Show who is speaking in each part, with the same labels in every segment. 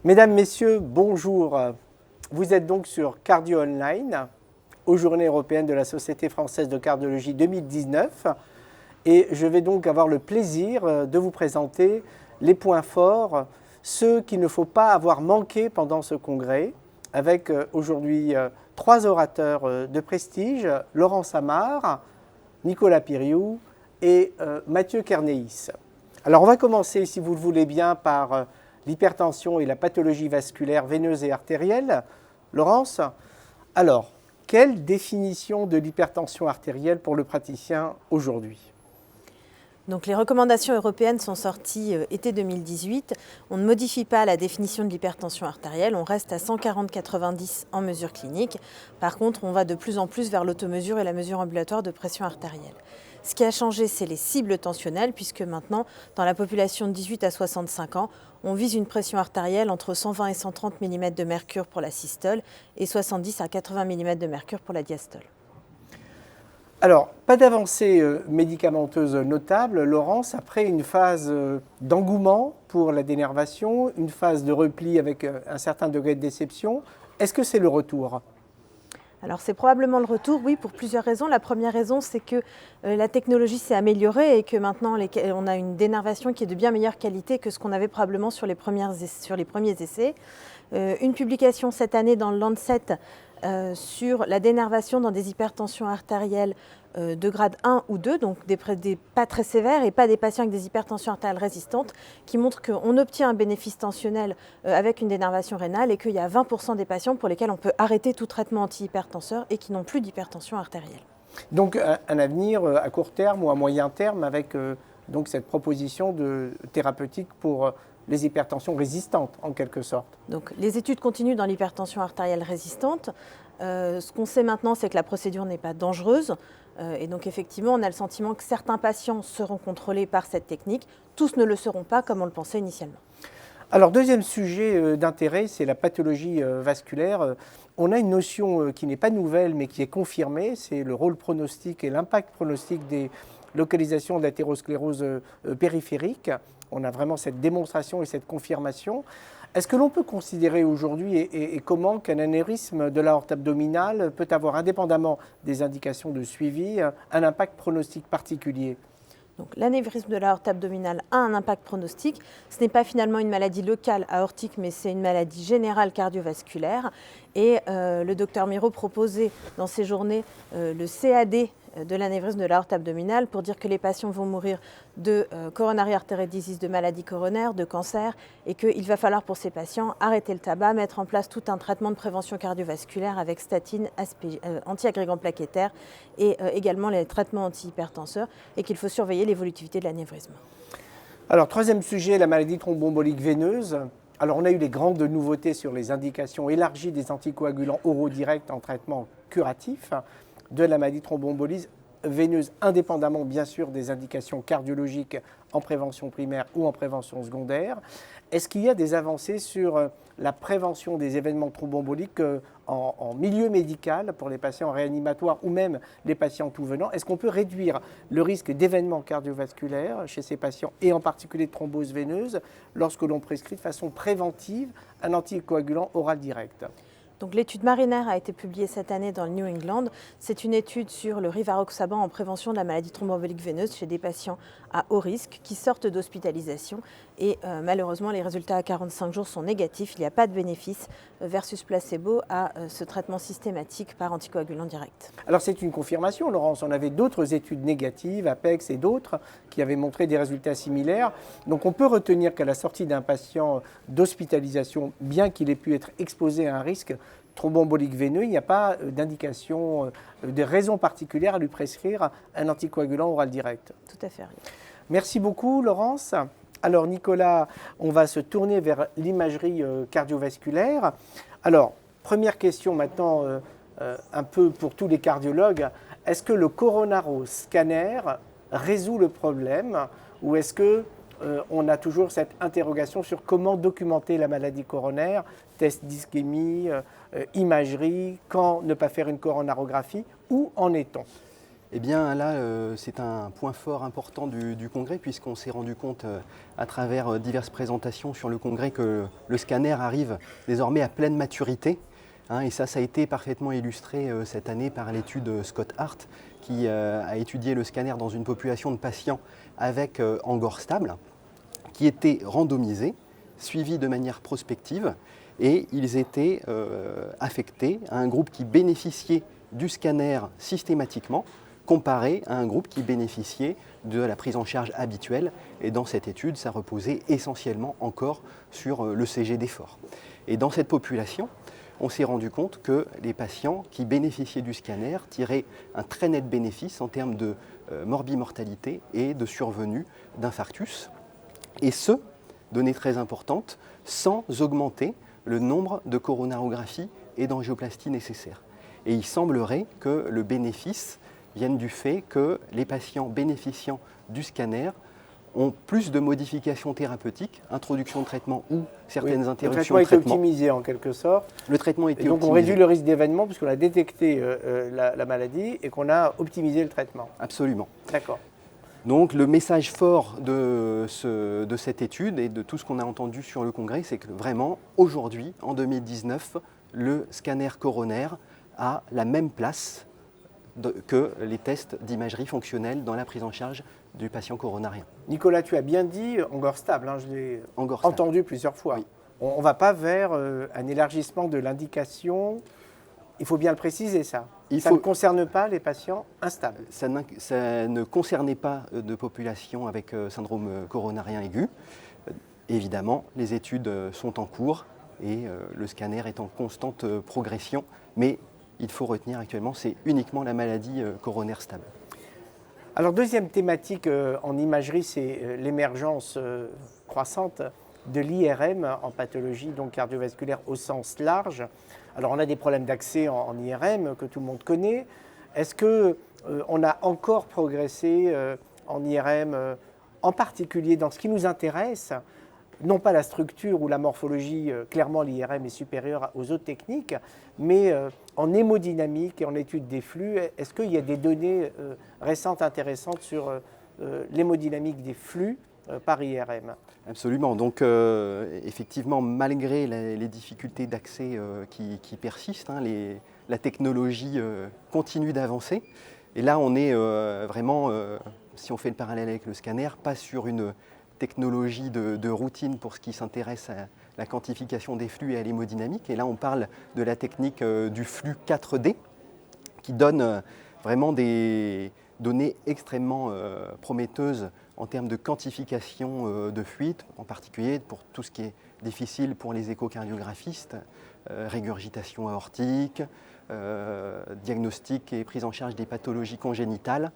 Speaker 1: Mesdames, Messieurs, bonjour. Vous êtes donc sur Cardio Online, aux Journées européennes de la Société française de cardiologie 2019. Et je vais donc avoir le plaisir de vous présenter les points forts, ceux qu'il ne faut pas avoir manqués pendant ce congrès, avec aujourd'hui trois orateurs de prestige, Laurence Amar, Nicolas Piriou et Mathieu Kernéis. Alors on va commencer, si vous le voulez bien, par l'hypertension et la pathologie vasculaire veineuse et artérielle. Laurence, alors, quelle définition de l'hypertension artérielle pour le praticien aujourd'hui ?
Speaker 2: Donc les recommandations européennes sont sorties été 2018. On ne modifie pas la définition de l'hypertension artérielle, on reste à 140/90 en mesure clinique. Par contre, on va de plus en plus vers l'automesure et la mesure ambulatoire de pression artérielle. Ce qui a changé, c'est les cibles tensionnelles, puisque maintenant, dans la population de 18 à 65 ans, on vise une pression artérielle entre 120 et 130 mm de mercure pour la systole et 70 à 80 mm de mercure pour la diastole.
Speaker 1: Alors, pas d'avancée médicamenteuse notable, Laurence, après une phase d'engouement pour la dénervation, une phase de repli avec un certain degré de déception. Est-ce que c'est le retour ?
Speaker 2: Alors c'est probablement le retour, oui, pour plusieurs raisons. La première raison, c'est que la technologie s'est améliorée et que maintenant on a une dénervation qui est de bien meilleure qualité que ce qu'on avait probablement sur les premiers essais. Une publication cette année dans le Lancet sur la dénervation dans des hypertensions artérielles de grade 1 ou 2, donc des pas très sévères et pas des patients avec des hypertensions artérielles résistantes, qui montrent qu'on obtient un bénéfice tensionnel avec une dénervation rénale et qu'il y a 20% des patients pour lesquels on peut arrêter tout traitement antihypertenseur et qui n'ont plus d'hypertension artérielle.
Speaker 1: Donc un avenir à court terme ou à moyen terme avec donc cette proposition de thérapeutique pour les hypertensions résistantes en quelque sorte.
Speaker 2: Donc les études continuent dans l'hypertension artérielle résistante. Ce qu'on sait maintenant, c'est que la procédure n'est pas dangereuse. Et donc effectivement, on a le sentiment que certains patients seront contrôlés par cette technique. Tous ne le seront pas comme on le pensait initialement.
Speaker 1: Alors deuxième sujet d'intérêt, c'est la pathologie vasculaire. On a une notion qui n'est pas nouvelle mais qui est confirmée, c'est le rôle pronostique et l'impact pronostique des localisations de l'athérosclérose périphérique. On a vraiment cette démonstration et cette confirmation. Est-ce que l'on peut considérer aujourd'hui et comment qu'un anévrisme de l'aorte abdominale peut avoir, indépendamment des indications de suivi, un impact pronostique particulier ?
Speaker 2: Donc, l'anévrisme de l'aorte abdominale a un impact pronostique. Ce n'est pas finalement une maladie locale aortique, mais c'est une maladie générale cardiovasculaire. Et le docteur Miro proposait dans ses journées le CAD de l'anévrisme de l'aorte abdominale pour dire que les patients vont mourir de coronary artery disease, de maladies coronaires, de cancer, et qu'il va falloir pour ces patients arrêter le tabac, mettre en place tout un traitement de prévention cardiovasculaire avec statine, anti-agrégants plaquettaires et également les traitements antihypertenseurs, et qu'il faut surveiller l'évolutivité de l'anévrisme.
Speaker 1: Alors, troisième sujet, la maladie thromboembolique veineuse. Alors, on a eu les grandes nouveautés sur les indications élargies des anticoagulants oraux directs en traitement curatif de la maladie thromboembolique veineuse, indépendamment bien sûr des indications cardiologiques en prévention primaire ou en prévention secondaire. Est-ce qu'il y a des avancées sur la prévention des événements thromboemboliques en milieu médical pour les patients réanimatoires ou même les patients tout venant? Est-ce qu'on peut réduire le risque d'événements cardiovasculaires chez ces patients et en particulier de thrombose veineuse lorsque l'on prescrit de façon préventive un anticoagulant oral direct?
Speaker 2: Donc, l'étude Mariner a été publiée cette année dans le New England. C'est une étude sur le rivaroxaban en prévention de la maladie thromboembolique veineuse chez des patients à haut risque qui sortent d'hospitalisation. Et malheureusement, les résultats à 45 jours sont négatifs. Il n'y a pas de bénéfice versus placebo à ce traitement systématique par anticoagulant direct.
Speaker 1: Alors c'est une confirmation, Laurence. On avait d'autres études négatives, APEX et d'autres, qui avaient montré des résultats similaires. Donc on peut retenir qu'à la sortie d'un patient d'hospitalisation, bien qu'il ait pu être exposé à un risque thromboembolique veineux, il n'y a pas d'indication, de raison particulière à lui prescrire un anticoagulant oral direct.
Speaker 2: Tout à fait.
Speaker 1: Merci beaucoup, Laurence. Alors, Nicolas, on va se tourner vers l'imagerie cardiovasculaire. Alors, première question maintenant, un peu pour tous les cardiologues. Est-ce que le coronaroscanner résout le problème ou est-ce que on a toujours cette interrogation sur comment documenter la maladie coronaire, test d'ischémie, imagerie, quand ne pas faire une coronarographie, où en est-on ?
Speaker 3: Eh bien là, c'est un point fort important du congrès, puisqu'on s'est rendu compte à travers diverses présentations sur le congrès que le scanner arrive désormais à pleine maturité. Et ça a été parfaitement illustré cette année par l'étude Scott Hart, qui a étudié le scanner dans une population de patients avec angor stable, qui étaient randomisés, suivis de manière prospective, et ils étaient affectés à un groupe qui bénéficiait du scanner systématiquement, comparé à un groupe qui bénéficiait de la prise en charge habituelle. Et dans cette étude, ça reposait essentiellement encore sur le CG d'effort. Et dans cette population, on s'est rendu compte que les patients qui bénéficiaient du scanner tiraient un très net bénéfice en termes de morbimortalité et de survenue d'infarctus. Et ce, donnée très importante, sans augmenter le nombre de coronarographies et d'angioplasties nécessaires. Et il semblerait que le bénéfice vienne du fait que les patients bénéficiant du scanner ont plus de modifications thérapeutiques, introduction de traitement ou certaines interruptions de traitement.
Speaker 1: Le traitement est optimisé en quelque sorte.
Speaker 3: Le traitement était optimisé.
Speaker 1: Donc on réduit le risque d'événement puisqu'on a détecté la maladie et qu'on a optimisé le traitement.
Speaker 3: Absolument.
Speaker 1: D'accord.
Speaker 3: Donc le message fort de cette étude et de tout ce qu'on a entendu sur le congrès, c'est que vraiment, aujourd'hui, en 2019, le scanner coronaire a la même place que les tests d'imagerie fonctionnelle dans la prise en charge du patient coronarien.
Speaker 1: Nicolas, tu as bien dit angor stable, je l'ai entendu plusieurs fois.
Speaker 3: Oui.
Speaker 1: On ne va pas vers un élargissement de l'indication, il faut bien le préciser ça. Ça ne concerne pas les patients instables.
Speaker 3: Ça ne concernait pas de population avec syndrome coronarien aigu. Évidemment, les études sont en cours et le scanner est en constante progression, mais il faut retenir actuellement, c'est uniquement la maladie coronaire stable.
Speaker 1: Alors, deuxième thématique en imagerie, c'est l'émergence croissante de l'IRM en pathologie donc cardiovasculaire au sens large. Alors, on a des problèmes d'accès en IRM que tout le monde connaît. Est-ce qu'on a encore progressé en IRM, en particulier dans ce qui nous intéresse, non pas la structure ou la morphologie, clairement l'IRM est supérieure aux autres techniques, mais en hémodynamique et en étude des flux, est-ce qu'il y a des données récentes intéressantes sur l'hémodynamique des flux par IRM?
Speaker 3: Absolument. Donc effectivement, malgré les difficultés d'accès qui persistent, la technologie continue d'avancer. Et là, on est vraiment, si on fait le parallèle avec le scanner, pas sur une technologie de routine pour ce qui s'intéresse à la quantification des flux et à l'hémodynamique. Et là, on parle de la technique du flux 4D qui donne vraiment des données extrêmement prometteuses en termes de quantification de fluide, en particulier pour tout ce qui est difficile pour les échocardiographistes, régurgitation aortique, diagnostic et prise en charge des pathologies congénitales.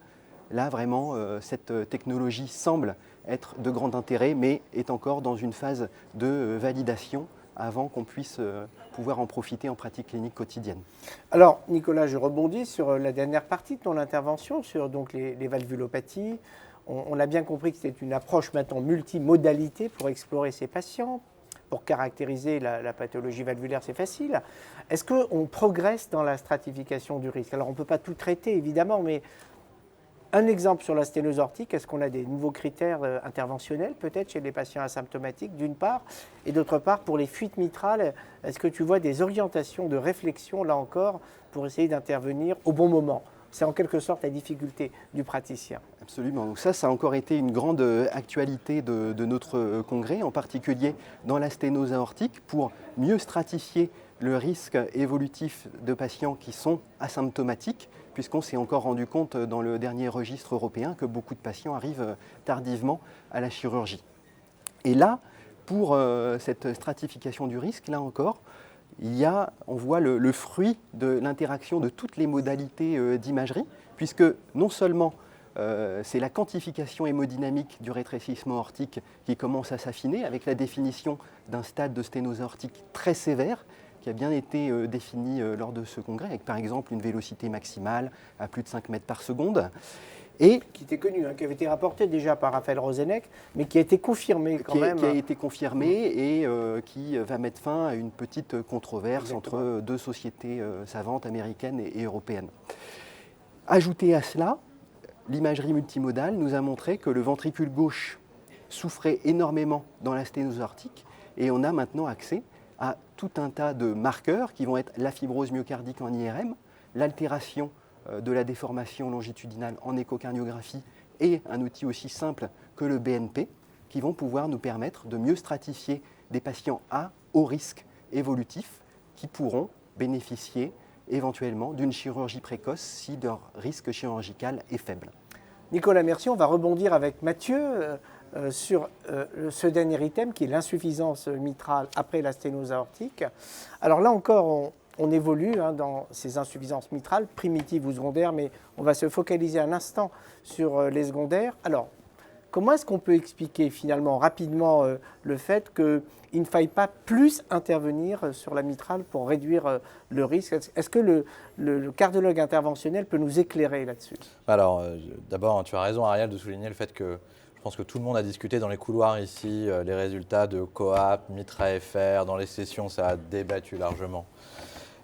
Speaker 3: Là, vraiment, cette technologie semble être de grand intérêt, mais est encore dans une phase de validation avant qu'on puisse pouvoir en profiter en pratique clinique quotidienne.
Speaker 1: Alors, Nicolas, je rebondis sur la dernière partie de ton intervention, sur donc, les valvulopathies. On a bien compris que c'était une approche maintenant multimodalité pour explorer ces patients, pour caractériser la pathologie valvulaire, c'est facile. Est-ce qu'on progresse dans la stratification du risque? Alors, on ne peut pas tout traiter, évidemment, mais un exemple sur la sténose aortique, est-ce qu'on a des nouveaux critères interventionnels, peut-être chez les patients asymptomatiques, d'une part, et d'autre part, pour les fuites mitrales, est-ce que tu vois des orientations de réflexion, là encore, pour essayer d'intervenir au bon moment? C'est en quelque sorte la difficulté du praticien.
Speaker 3: Absolument. Donc ça a encore été une grande actualité de notre congrès, en particulier dans la sténose aortique, pour mieux stratifier le risque évolutif de patients qui sont asymptomatiques, puisqu'on s'est encore rendu compte dans le dernier registre européen que beaucoup de patients arrivent tardivement à la chirurgie. Et là, pour cette stratification du risque, là encore, on voit le fruit de l'interaction de toutes les modalités d'imagerie, puisque non seulement c'est la quantification hémodynamique du rétrécissement aortique qui commence à s'affiner avec la définition d'un stade de sténose aortique très sévère, qui a bien été défini lors de ce congrès, avec par exemple une vélocité maximale à plus de 5 mètres par seconde.
Speaker 1: Et qui était connu, qui avait été rapporté déjà par Raphaël Rozenek, mais qui a été confirmé quand même.
Speaker 3: Qui a été confirmé et qui va mettre fin à une petite controverse
Speaker 1: Exactement.
Speaker 3: entre deux sociétés savantes américaines et européennes. Ajouté à cela, l'imagerie multimodale nous a montré que le ventricule gauche souffrait énormément dans la sténose aortique et on a maintenant accès à tout un tas de marqueurs qui vont être la fibrose myocardique en IRM, l'altération de la déformation longitudinale en échocardiographie et un outil aussi simple que le BNP qui vont pouvoir nous permettre de mieux stratifier des patients à haut risque évolutif qui pourront bénéficier éventuellement d'une chirurgie précoce si leur risque chirurgical est faible.
Speaker 1: Nicolas, merci. On va rebondir avec Mathieu sur ce dernier item qui est l'insuffisance mitrale après la sténose aortique. Alors là encore, on évolue dans ces insuffisances mitrales, primitives ou secondaires, mais on va se focaliser un instant sur les secondaires. Alors, comment est-ce qu'on peut expliquer finalement rapidement le fait qu'il ne faille pas plus intervenir sur la mitrale pour réduire le risque? Est-ce que le cardiologue interventionnel peut nous éclairer là-dessus?
Speaker 4: Alors, d'abord, tu as raison, Ariel, de souligner le fait que je pense que tout le monde a discuté dans les couloirs ici, les résultats de COAP, MITRA-FR, dans les sessions, ça a débattu largement.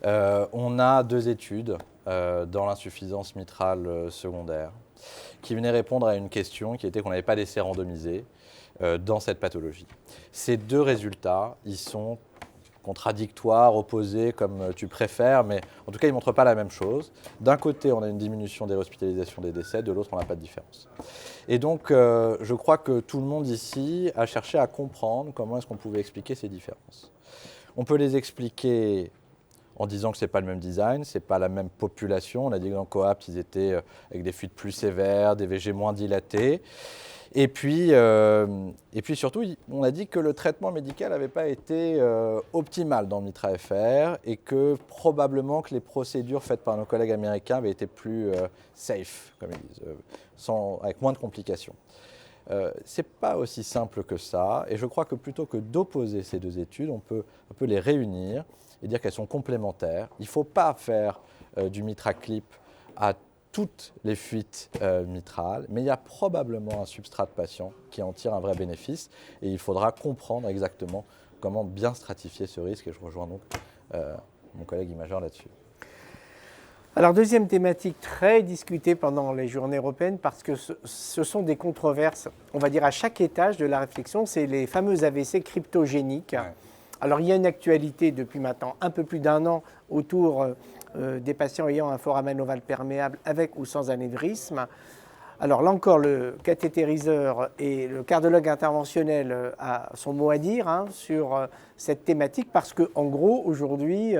Speaker 4: On a 2 études dans l'insuffisance mitrale secondaire qui venaient répondre à une question qui était qu'on n'avait pas d'essai randomisé dans cette pathologie. Ces 2 résultats, ils sont contradictoires, opposés, comme tu préfères, mais en tout cas, ils ne montrent pas la même chose. D'un côté, on a une diminution des hospitalisations des décès, de l'autre, on n'a pas de différence. Et donc, je crois que tout le monde ici a cherché à comprendre comment est-ce qu'on pouvait expliquer ces différences. On peut les expliquer en disant que ce n'est pas le même design, ce n'est pas la même population. On a dit que dans COAPT, ils étaient avec des fuites plus sévères, des VG moins dilatés. Et puis surtout, on a dit que le traitement médical n'avait pas été optimal dans le MITRA-FR et que probablement que les procédures faites par nos collègues américains avaient été plus safe, comme ils disent, avec moins de complications. Ce n'est pas aussi simple que ça, et je crois que plutôt que d'opposer ces 2 études, on peut les réunir et dire qu'elles sont complémentaires. Il ne faut pas faire du MitraClip à toutes les fuites mitrales, mais il y a probablement un substrat de patient qui en tire un vrai bénéfice et il faudra comprendre exactement comment bien stratifier ce risque et je rejoins donc mon collègue imageur là-dessus.
Speaker 1: Alors, deuxième thématique très discutée pendant les journées européennes parce que ce sont des controverses, on va dire à chaque étage de la réflexion, c'est les fameux AVC cryptogéniques. Ouais. Alors, il y a une actualité depuis maintenant un peu plus d'1 an autour des patients ayant un foramen ovale perméable avec ou sans anévrisme. Alors là encore, le cathétériseur et le cardiologue interventionnel a son mot à dire sur cette thématique parce qu'en gros, aujourd'hui,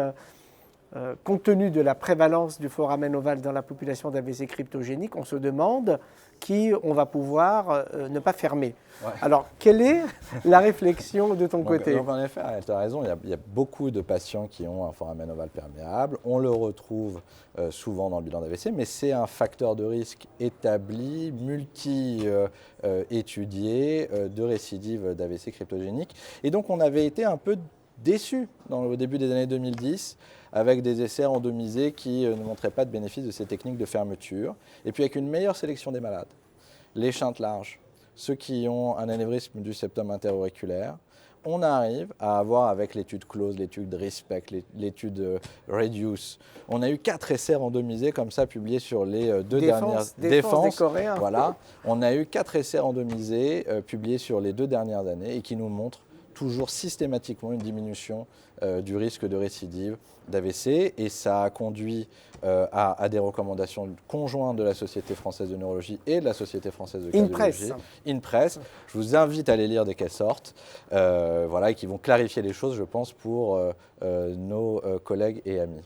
Speaker 1: compte tenu de la prévalence du foramen ovale dans la population d'AVC cryptogénique, on se demande qui on va pouvoir ne pas fermer. Ouais. Alors, quelle est la réflexion de ton côté?
Speaker 4: Donc, en effet, tu as raison, il y a beaucoup de patients qui ont un foramen ovale perméable. On le retrouve souvent dans le bilan d'AVC, mais c'est un facteur de risque établi, multi-étudié de récidive d'AVC cryptogénique. Et donc, on avait été un peu déçus au début des années 2010 avec des essais randomisés qui ne montraient pas de bénéfice de ces techniques de fermeture. Et puis avec une meilleure sélection des malades, les shunts larges, ceux qui ont un anévrisme du septum interauriculaire, on arrive à avoir avec l'étude CLOSE, l'étude RESPECT, l'étude REDUCE. On a eu 4 essais randomisés comme ça publiés sur les 2 dernières
Speaker 1: défense des Coréens.
Speaker 4: Voilà, on a eu 4 essais randomisés publiés sur les 2 dernières années et qui nous montrent toujours systématiquement une diminution du risque de récidive d'AVC et ça a conduit à des recommandations conjointes de la Société française de neurologie et de la Société française de cardiologie. INPRESS. Je vous invite à les lire dès qu'elles sortent et qui vont clarifier les choses, je pense, pour nos collègues et amis.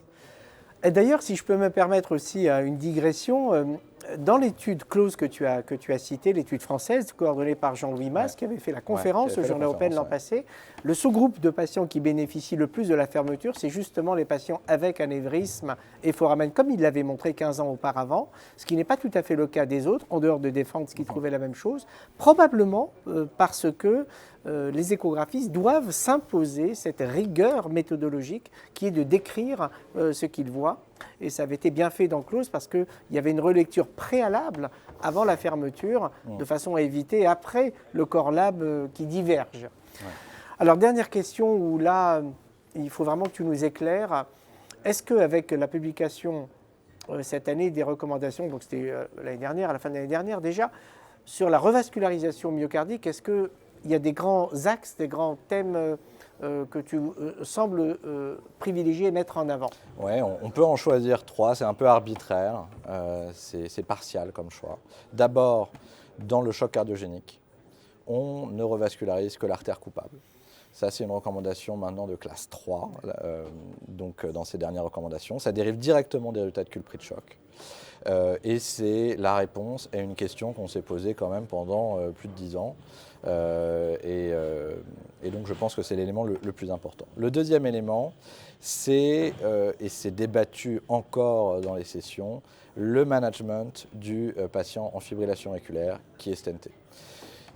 Speaker 1: Et d'ailleurs, si je peux me permettre aussi une digression, dans l'étude CLOSE que tu as citée, l'étude française coordonnée par Jean-Louis Mas, qui avait fait la conférence aux Journées européennes l'an passé, le sous-groupe de patients qui bénéficient le plus de la fermeture, c'est justement les patients avec anévrisme et foramen, comme il l'avait montré 15 ans auparavant, ce qui n'est pas tout à fait le cas des autres, en dehors de Défense qui trouvaient la même chose, probablement parce que les échographistes doivent s'imposer cette rigueur méthodologique qui est de décrire ce qu'ils voient. Et ça avait été bien fait dans CLOSE parce qu'il y avait une relecture préalable avant la fermeture, de façon à éviter après le corps lab qui diverge. Ouais. Alors, dernière question où là, il faut vraiment que tu nous éclaires. Est-ce qu'avec la publication cette année des recommandations, donc c'était l'année dernière, à la fin de l'année dernière déjà, sur la revascularisation myocardique. Est-ce qu'il y a des grands axes, des grands thèmes que tu sembles privilégier et mettre en avant?
Speaker 4: Oui, on peut en choisir 3, c'est un peu arbitraire, c'est partial comme choix. D'abord, dans le choc cardiogénique, on ne revascularise que l'artère coupable. Ça, c'est une recommandation maintenant de classe 3, donc dans ces dernières recommandations. Ça dérive directement des résultats de Culprit de choc. Et c'est la réponse à une question qu'on s'est posée quand même pendant plus de 10 ans. Et donc je pense que c'est l'élément le plus important. Le deuxième élément, c'est, et c'est débattu encore dans les sessions, le management du patient en fibrillation auriculaire qui est stenté.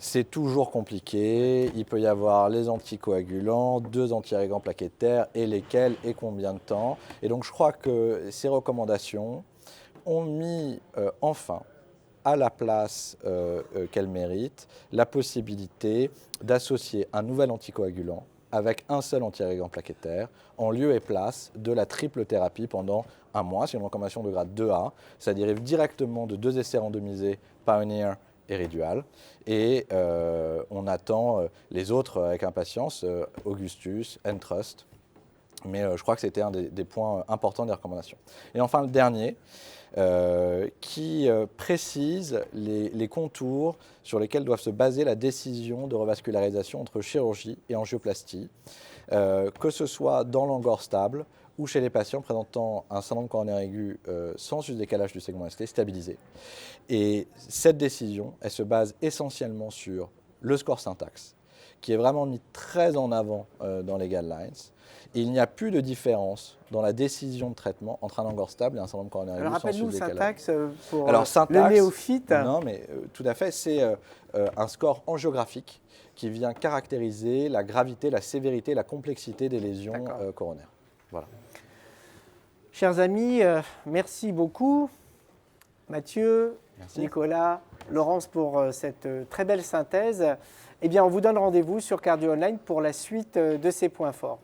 Speaker 4: C'est toujours compliqué, il peut y avoir les anticoagulants, 2 antiérégants plaquettaires, et lesquels et combien de temps. Et donc je crois que ces recommandations ont mis enfin à la place qu'elles méritent la possibilité d'associer un nouvel anticoagulant avec un seul antiérégant plaquettaire en lieu et place de la triple thérapie pendant 1 mois. C'est une recommandation de grade 2A. Ça dérive directement de 2 essais randomisés Pioneer et Ridual. Et on attend les autres avec impatience, Augustus, Entrust. Mais je crois que c'était un des points importants des recommandations. Et enfin, le dernier, qui précise les contours sur lesquels doivent se baser la décision de revascularisation entre chirurgie et angioplastie, que ce soit dans l'angor stable ou chez les patients présentant un syndrome coronaire aigu sans sus-décalage du segment ST stabilisé. Et cette décision, elle se base essentiellement sur le score syntaxe, qui est vraiment mis très en avant dans les guidelines. Et il n'y a plus de différence dans la décision de traitement entre un angor stable et un syndrome coronaire aigu.
Speaker 1: Alors rappelle-nous syntaxe pour
Speaker 4: syntaxe,
Speaker 1: le néophyte.
Speaker 4: Non, mais tout à fait, c'est un score angiographique qui vient caractériser la gravité, la sévérité, la complexité des lésions coronaires. Voilà.
Speaker 1: Chers amis, merci beaucoup. Mathieu,
Speaker 4: Merci.
Speaker 1: Nicolas, Laurence pour cette très belle synthèse. Eh bien, on vous donne rendez-vous sur Cardio Online pour la suite de ces points forts.